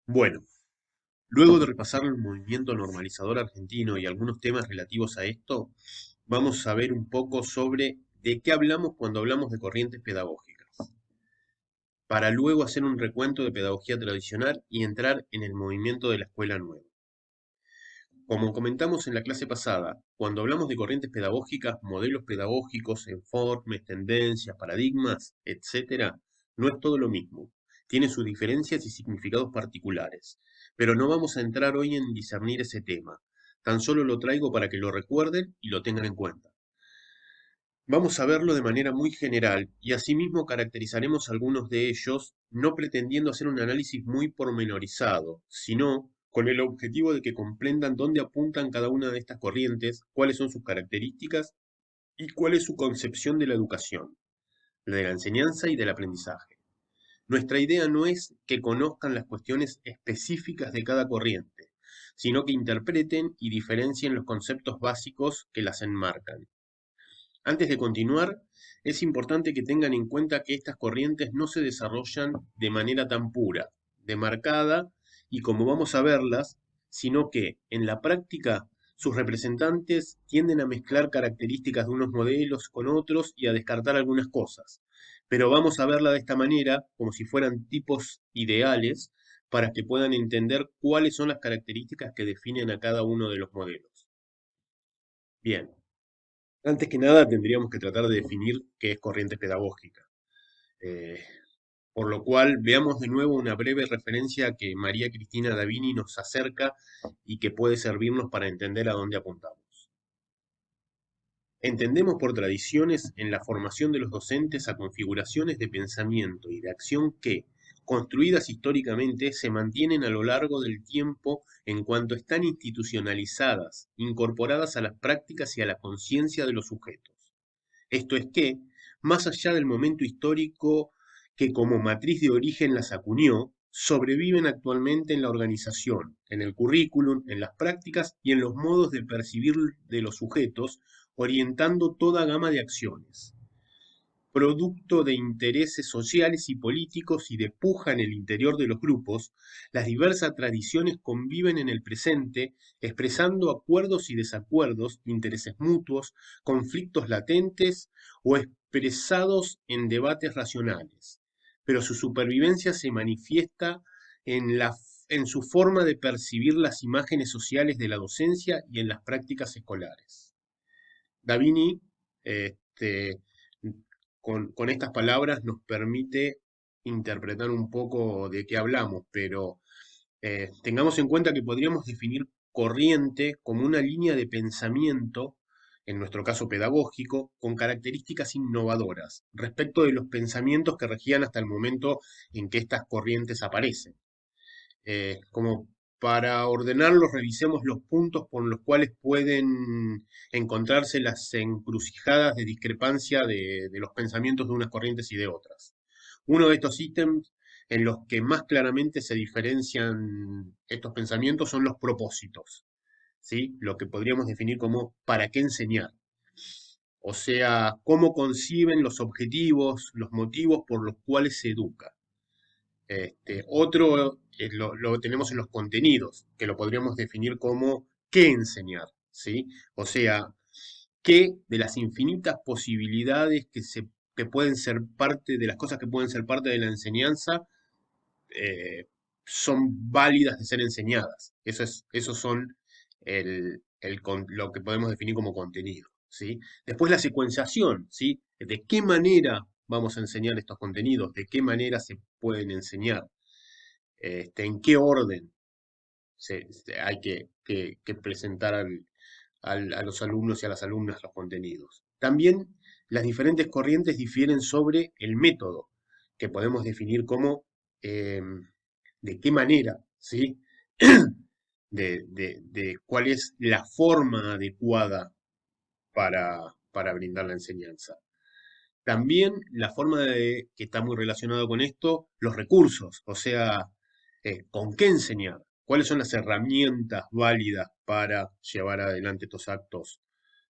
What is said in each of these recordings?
Bueno, luego de repasar el movimiento normalizador argentino y algunos temas relativos a esto, vamos a ver un poco sobre de qué hablamos cuando hablamos de corrientes pedagógicas, para luego hacer un recuento de pedagogía tradicional y entrar en el movimiento de la escuela nueva. Como comentamos en la clase pasada, cuando hablamos de corrientes pedagógicas, modelos pedagógicos, informes, tendencias, paradigmas, etcétera, no es todo lo mismo. Tiene sus diferencias y significados particulares. Pero no vamos a entrar hoy en discernir ese tema. Tan solo lo traigo para que lo recuerden y lo tengan en cuenta. Vamos a verlo de manera muy general y asimismo caracterizaremos algunos de ellos, no pretendiendo hacer un análisis muy pormenorizado, sino con el objetivo de que comprendan dónde apuntan cada una de estas corrientes, cuáles son sus características y cuál es su concepción de la educación, la de la enseñanza y del aprendizaje. Nuestra idea no es que conozcan las cuestiones específicas de cada corriente, sino que interpreten y diferencien los conceptos básicos que las enmarcan. Antes de continuar, es importante que tengan en cuenta que estas corrientes no se desarrollan de manera tan pura, demarcada y como vamos a verlas, sino que, en la práctica, sus representantes tienden a mezclar características de unos modelos con otros y a descartar algunas cosas. Pero vamos a verla de esta manera, como si fueran tipos ideales, para que puedan entender cuáles son las características que definen a cada uno de los modelos. Bien. Antes que nada, tendríamos que tratar de definir qué es corriente pedagógica. Eh, por lo cual, veamos de nuevo una breve referencia que María Cristina Davini nos acerca y que puede servirnos para entender a dónde apuntamos. Entendemos por tradiciones en la formación de los docentes a configuraciones de pensamiento y de acción que, construidas históricamente, se mantienen a lo largo del tiempo en cuanto están institucionalizadas, incorporadas a las prácticas y a la conciencia de los sujetos. Esto es que, más allá del momento histórico que como matriz de origen las acuñó, sobreviven actualmente en la organización, en el currículum, en las prácticas y en los modos de percibir de los sujetos, orientando toda gama de acciones. Producto de intereses sociales y políticos y de puja en el interior de los grupos, las diversas tradiciones conviven en el presente, expresando acuerdos y desacuerdos, intereses mutuos, conflictos latentes o expresados en debates racionales. Pero su supervivencia se manifiesta en, en su forma de percibir las imágenes sociales de la docencia y en las prácticas escolares. Davini, este, con estas palabras nos permite interpretar un poco de qué hablamos, pero tengamos en cuenta que podríamos definir corriente como una línea de pensamiento, en nuestro caso pedagógico, con características innovadoras respecto de los pensamientos que regían hasta el momento en que estas corrientes aparecen. Como para ordenarlos, revisemos los puntos por los cuales pueden encontrarse las encrucijadas de discrepancia de los pensamientos de unas corrientes y de otras. Uno de estos ítems en los que más claramente se diferencian estos pensamientos son los propósitos, ¿sí? Lo que podríamos definir como ¿para qué enseñar? O sea, cómo conciben los objetivos, los motivos por los cuales se educa. Otro lo tenemos en los contenidos, que lo podríamos definir como qué enseñar, ¿sí? O sea, qué de las infinitas posibilidades que pueden ser parte de las cosas que pueden ser parte de la enseñanza eh, son válidas de ser enseñadas. Esos son lo que podemos definir como contenido, ¿sí? Después la secuenciación, ¿sí? ¿De qué manera vamos a enseñar estos contenidos? ¿De qué manera se pueden enseñar? En qué orden hay que presentar a los alumnos y a las alumnas los contenidos. También las diferentes corrientes difieren sobre el método, que podemos definir como eh, de qué manera, ¿sí? De cuál es la forma adecuada para brindar la enseñanza. También la forma que está muy relacionado con esto, los recursos, o sea, con qué enseñar, cuáles son las herramientas válidas para llevar adelante estos actos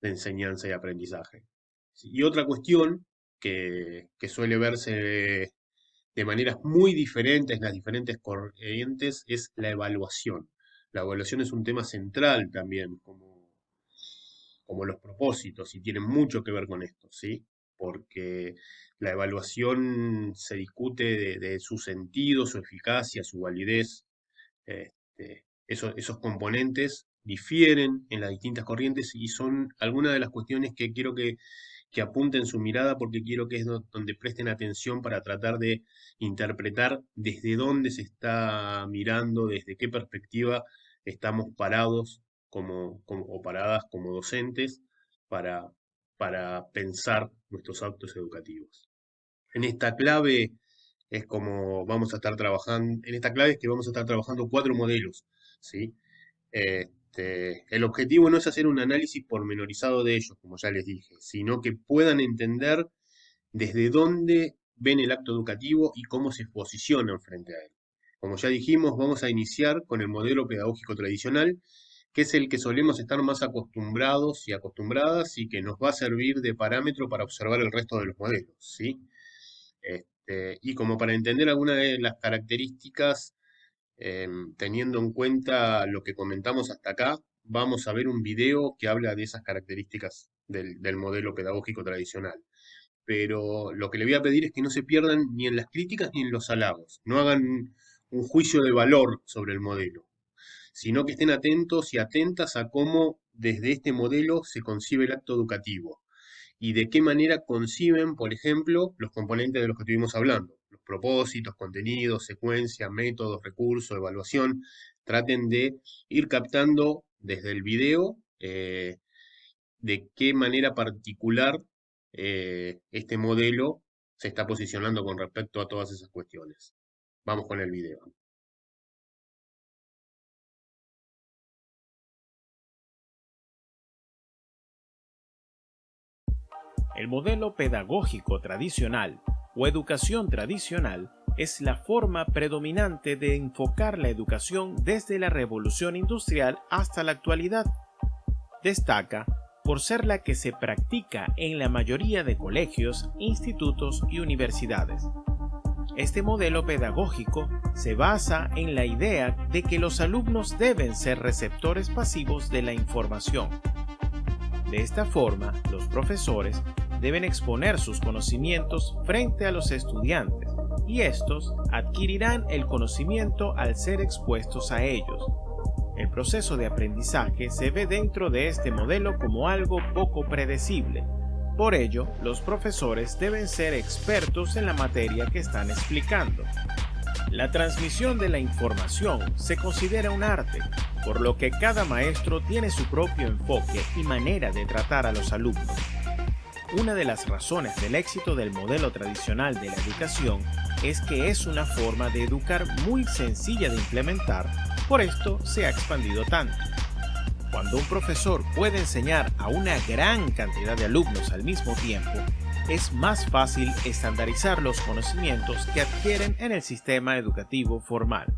de enseñanza y aprendizaje. Sí, y otra cuestión que suele verse de de maneras muy diferentes las diferentes corrientes es la evaluación. La evaluación es un tema central también, como los propósitos, y tiene mucho que ver con esto, ¿sí? Porque la evaluación se discute de su sentido, su eficacia, su validez. Esos componentes difieren en las distintas corrientes y son algunas de las cuestiones que quiero que apunten su mirada porque quiero que es donde presten atención para tratar de interpretar desde dónde se está mirando, desde qué perspectiva estamos parados o paradas como docentes para, para pensar nuestros actos educativos. En esta clave es como vamos a estar trabajando, en esta clave es que vamos a estar trabajando 4 modelos, ¿sí? El objetivo no es hacer un análisis pormenorizado de ellos, como ya les dije, sino que puedan entender desde dónde ven el acto educativo y cómo se posicionan frente a él. Como ya dijimos, vamos a iniciar con el modelo pedagógico tradicional, que es el que solemos estar más acostumbrados y acostumbradas y que nos va a servir de parámetro para observar el resto de los modelos, ¿sí? Y como para entender algunas de las características, teniendo en cuenta lo que comentamos hasta acá, vamos a ver un video que habla de esas características del modelo pedagógico tradicional. Pero lo que le voy a pedir es que no se pierdan ni en las críticas ni en los halagos, no hagan un juicio de valor sobre el modelo, sino que estén atentos y atentas a cómo desde este modelo se concibe el acto educativo y de qué manera conciben, por ejemplo, los componentes de los que estuvimos hablando, los propósitos, contenidos, secuencia, métodos, recursos, evaluación. Traten de ir captando desde el video de qué manera particular este modelo se está posicionando con respecto a todas esas cuestiones. Vamos con el video. El modelo pedagógico tradicional o educación tradicional es la forma predominante de enfocar la educación desde la revolución industrial hasta la actualidad. Destaca por ser la que se practica en la mayoría de colegios, institutos y universidades. Este modelo pedagógico se basa en la idea de que los alumnos deben ser receptores pasivos de la información. De esta forma, los profesores deben exponer sus conocimientos frente a los estudiantes y estos adquirirán el conocimiento al ser expuestos a ellos. El proceso de aprendizaje se ve dentro de este modelo como algo poco predecible. Por ello, los profesores deben ser expertos en la materia que están explicando. La transmisión de la información se considera un arte, por lo que cada maestro tiene su propio enfoque y manera de tratar a los alumnos. Una de las razones del éxito del modelo tradicional de la educación es que es una forma de educar muy sencilla de implementar, por esto se ha expandido tanto. Cuando un profesor puede enseñar a una gran cantidad de alumnos al mismo tiempo, es más fácil estandarizar los conocimientos que adquieren en el sistema educativo formal.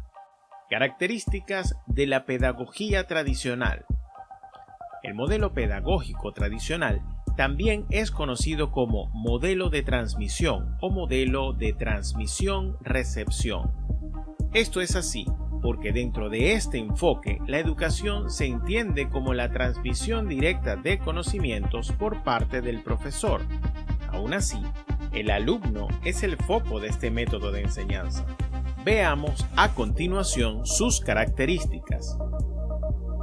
Características de la pedagogía tradicional. El modelo pedagógico tradicional también es conocido como modelo de transmisión o modelo de transmisión-recepción. Esto es así porque dentro de este enfoque la educación se entiende como la transmisión directa de conocimientos por parte del profesor. Aún así, el alumno es el foco de este método de enseñanza. Veamos a continuación sus características.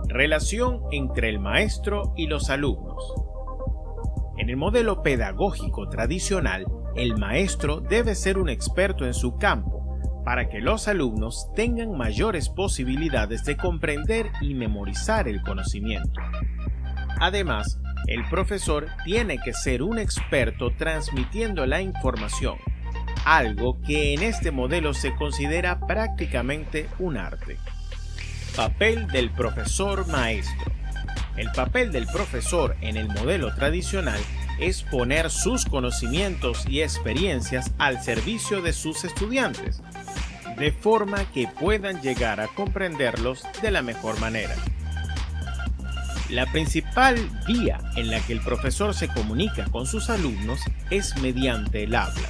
Relación entre el maestro y los alumnos. En el modelo pedagógico tradicional, el maestro debe ser un experto en su campo para que los alumnos tengan mayores posibilidades de comprender y memorizar el conocimiento. Además, el profesor tiene que ser un experto transmitiendo la información, algo que en este modelo se considera prácticamente un arte. Papel del profesor maestro. El papel del profesor en el modelo tradicional es poner sus conocimientos y experiencias al servicio de sus estudiantes, de forma que puedan llegar a comprenderlos de la mejor manera. La principal vía en la que el profesor se comunica con sus alumnos es mediante el habla.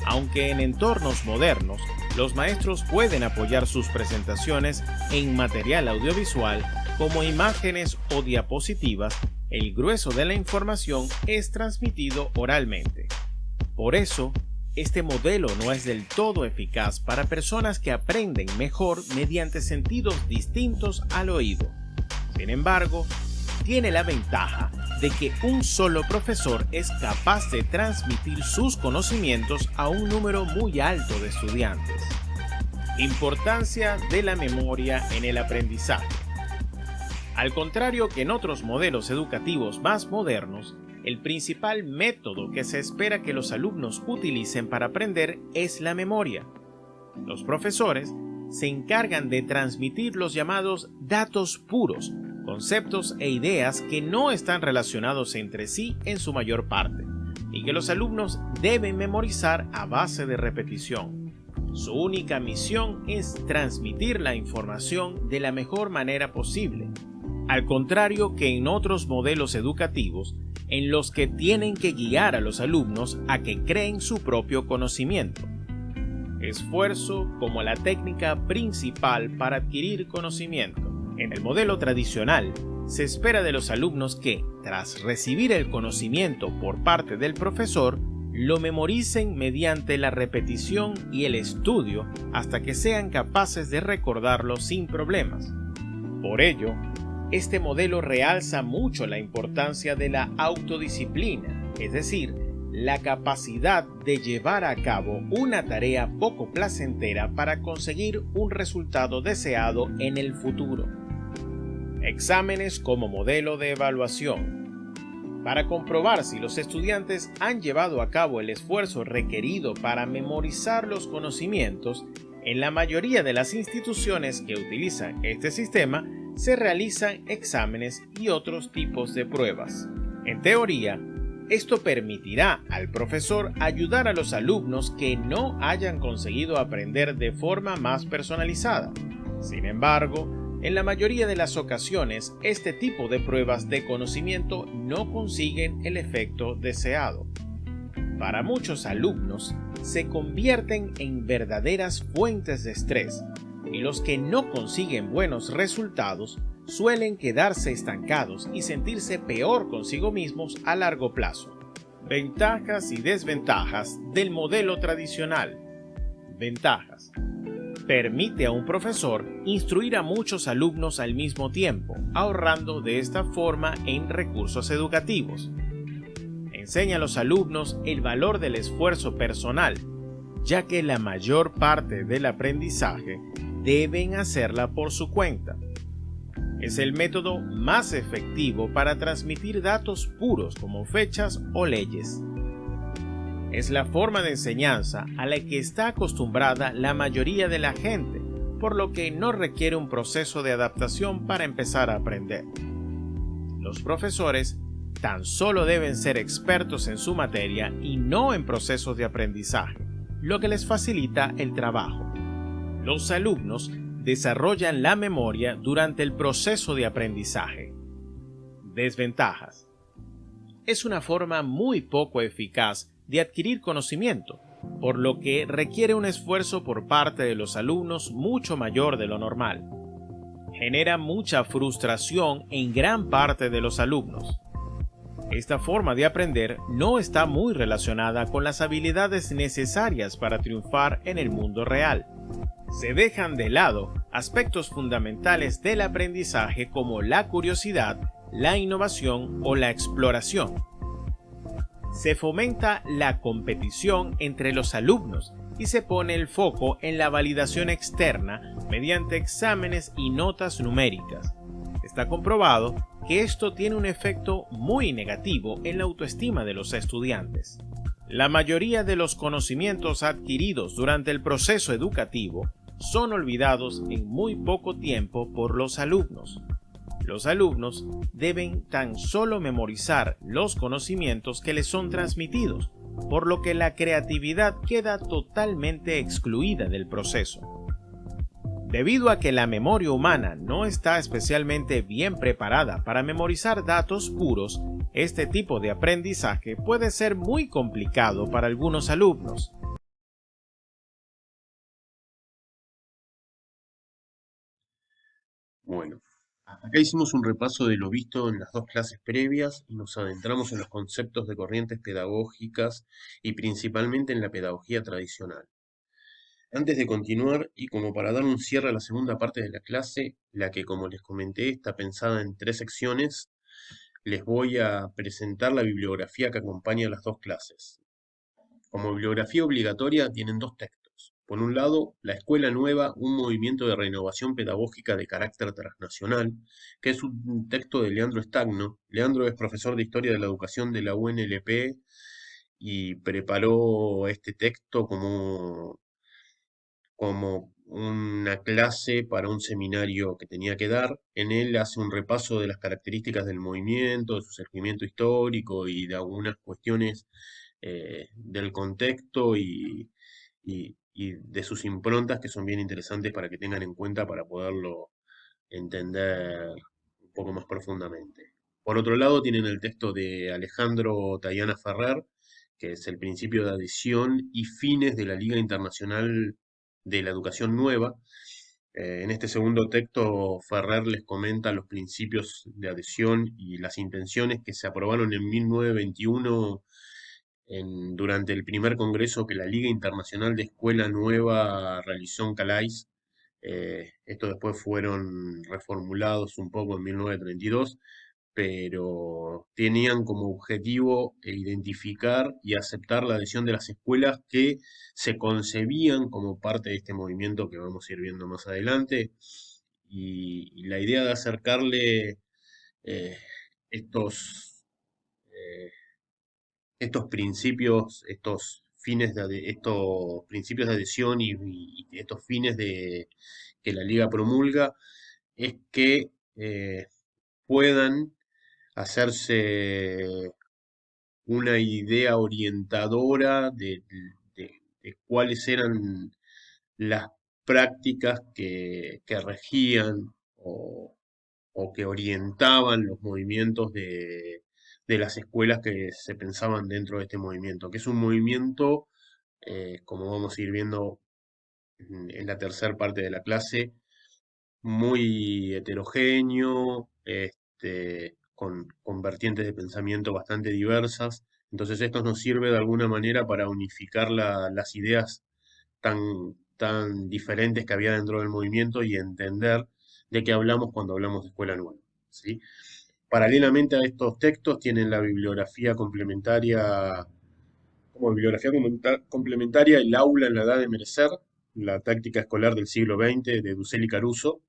Aunque en entornos modernos, los maestros pueden apoyar sus presentaciones en material audiovisual como imágenes o diapositivas, el grueso de la información es transmitido oralmente. Por eso, este modelo no es del todo eficaz para personas que aprenden mejor mediante sentidos distintos al oído. Sin embargo, tiene la ventaja de que un solo profesor es capaz de transmitir sus conocimientos a un número muy alto de estudiantes. Importancia de la memoria en el aprendizaje. Al contrario que en otros modelos educativos más modernos, el principal método que se espera que los alumnos utilicen para aprender es la memoria. Los profesores se encargan de transmitir los llamados datos puros, conceptos e ideas que no están relacionados entre sí en su mayor parte, y que los alumnos deben memorizar a base de repetición. Su única misión es transmitir la información de la mejor manera posible, al contrario que en otros modelos educativos, en los que tienen que guiar a los alumnos a que creen su propio conocimiento. Esfuerzo como la técnica principal para adquirir conocimiento. En el modelo tradicional, se espera de los alumnos que, tras recibir el conocimiento por parte del profesor, lo memoricen mediante la repetición y el estudio hasta que sean capaces de recordarlo sin problemas. Por ello, este modelo realza mucho la importancia de la autodisciplina, es decir, la capacidad de llevar a cabo una tarea poco placentera para conseguir un resultado deseado en el futuro. Exámenes como modelo de evaluación. Para comprobar si los estudiantes han llevado a cabo el esfuerzo requerido para memorizar los conocimientos, en la mayoría de las instituciones que utilizan este sistema, se realizan exámenes y otros tipos de pruebas. En teoría, esto permitirá al profesor ayudar a los alumnos que no hayan conseguido aprender de forma más personalizada. Sin embargo, en la mayoría de las ocasiones, este tipo de pruebas de conocimiento no consiguen el efecto deseado. Para muchos alumnos, se convierten en verdaderas fuentes de estrés, y los que no consiguen buenos resultados suelen quedarse estancados y sentirse peor consigo mismos a largo plazo. Ventajas y desventajas del modelo tradicional. Ventajas. Permite a un profesor instruir a muchos alumnos al mismo tiempo, ahorrando de esta forma en recursos educativos. Enseña a los alumnos el valor del esfuerzo personal, ya que la mayor parte del aprendizaje deben hacerla por su cuenta. Es el método más efectivo para transmitir datos puros como fechas o leyes. Es la forma de enseñanza a la que está acostumbrada la mayoría de la gente, por lo que no requiere un proceso de adaptación para empezar a aprender. Los profesores tan solo deben ser expertos en su materia y no en procesos de aprendizaje, lo que les facilita el trabajo. Los alumnos desarrollan la memoria durante el proceso de aprendizaje. Desventajas. Es una forma muy poco eficaz de adquirir conocimiento, por lo que requiere un esfuerzo por parte de los alumnos mucho mayor de lo normal. Genera mucha frustración en gran parte de los alumnos. Esta forma de aprender no está muy relacionada con las habilidades necesarias para triunfar en el mundo real. Se dejan de lado aspectos fundamentales del aprendizaje como la curiosidad, la innovación o la exploración. Se fomenta la competición entre los alumnos y se pone el foco en la validación externa mediante exámenes y notas numéricas. Está comprobado que esto tiene un efecto muy negativo en la autoestima de los estudiantes. La mayoría de los conocimientos adquiridos durante el proceso educativo son olvidados en muy poco tiempo por los alumnos. Los alumnos deben tan solo memorizar los conocimientos que les son transmitidos, por lo que la creatividad queda totalmente excluida del proceso. Debido a que la memoria humana no está especialmente bien preparada para memorizar datos puros, este tipo de aprendizaje puede ser muy complicado para algunos alumnos. Acá hicimos un repaso de lo visto en las dos clases previas y nos adentramos en los conceptos de corrientes pedagógicas y principalmente en la pedagogía tradicional. Antes de continuar, y como para dar un cierre a la segunda parte de la clase, la que como les comenté está pensada en tres secciones, les voy a presentar la bibliografía que acompaña las dos clases. Como bibliografía obligatoria tienen dos textos. Por un lado, La Escuela Nueva, un movimiento de renovación pedagógica de carácter transnacional, que es un texto de Leandro Stagno. Leandro es profesor de Historia de la Educación de la UNLP y preparó este texto como una clase para un seminario que tenía que dar. En él hace un repaso de las características del movimiento, de su surgimiento histórico y de algunas cuestiones del contexto y de sus improntas que son bien interesantes para que tengan en cuenta para poderlo entender un poco más profundamente. Por otro lado, tienen el texto de Alejandro Tayana Ferrer, que es el principio de adhesión y fines de la Liga Internacional de la Educación Nueva. En este segundo texto, Ferrer les comenta los principios de adhesión y las intenciones que se aprobaron en 1921 durante el primer congreso que la Liga Internacional de Escuela Nueva realizó en Calais. Estos después fueron reformulados un poco en 1932, pero tenían como objetivo identificar y aceptar la adhesión de las escuelas que se concebían como parte de este movimiento que vamos a ir viendo más adelante. Y la idea de acercarle eh, estos, eh, estos principios, estos principios de adhesión y estos fines que la Liga promulga, es que puedan hacerse una idea orientadora de cuáles eran las prácticas que regían o que orientaban los movimientos de las escuelas que se pensaban dentro de este movimiento, que es un movimiento, como vamos a ir viendo en la tercera parte de la clase, muy heterogéneo, con vertientes de pensamiento bastante diversas. Entonces esto nos sirve de alguna manera para unificar las ideas tan, tan diferentes que había dentro del movimiento y entender de qué hablamos cuando hablamos de escuela nueva, ¿sí? Paralelamente a estos textos tienen la bibliografía complementaria, como bibliografía complementaria, El aula en la edad de merecer, la táctica escolar del siglo XX de Dussel y Caruso.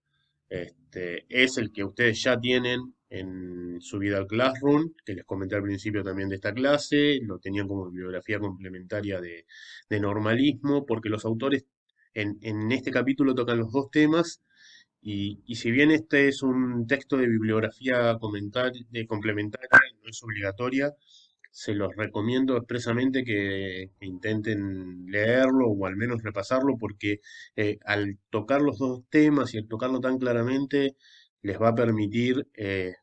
Es el que ustedes ya tienen en su vida al Classroom, que les comenté al principio también de esta clase, lo tenían como bibliografía complementaria de normalismo, porque los autores en este capítulo tocan los dos temas, y si bien este es un texto de bibliografía complementaria, no es obligatoria, se los recomiendo expresamente que intenten leerlo o al menos repasarlo porque al tocar los dos temas y al tocarlo tan claramente les va a permitir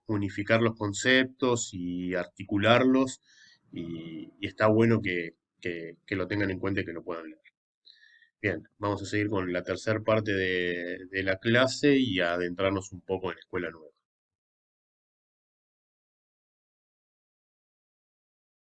unificar los conceptos y articularlos y está bueno que lo tengan en cuenta y que lo puedan leer. Bien, vamos a seguir con la tercera parte de la clase y a adentrarnos un poco en Escuela Nueva.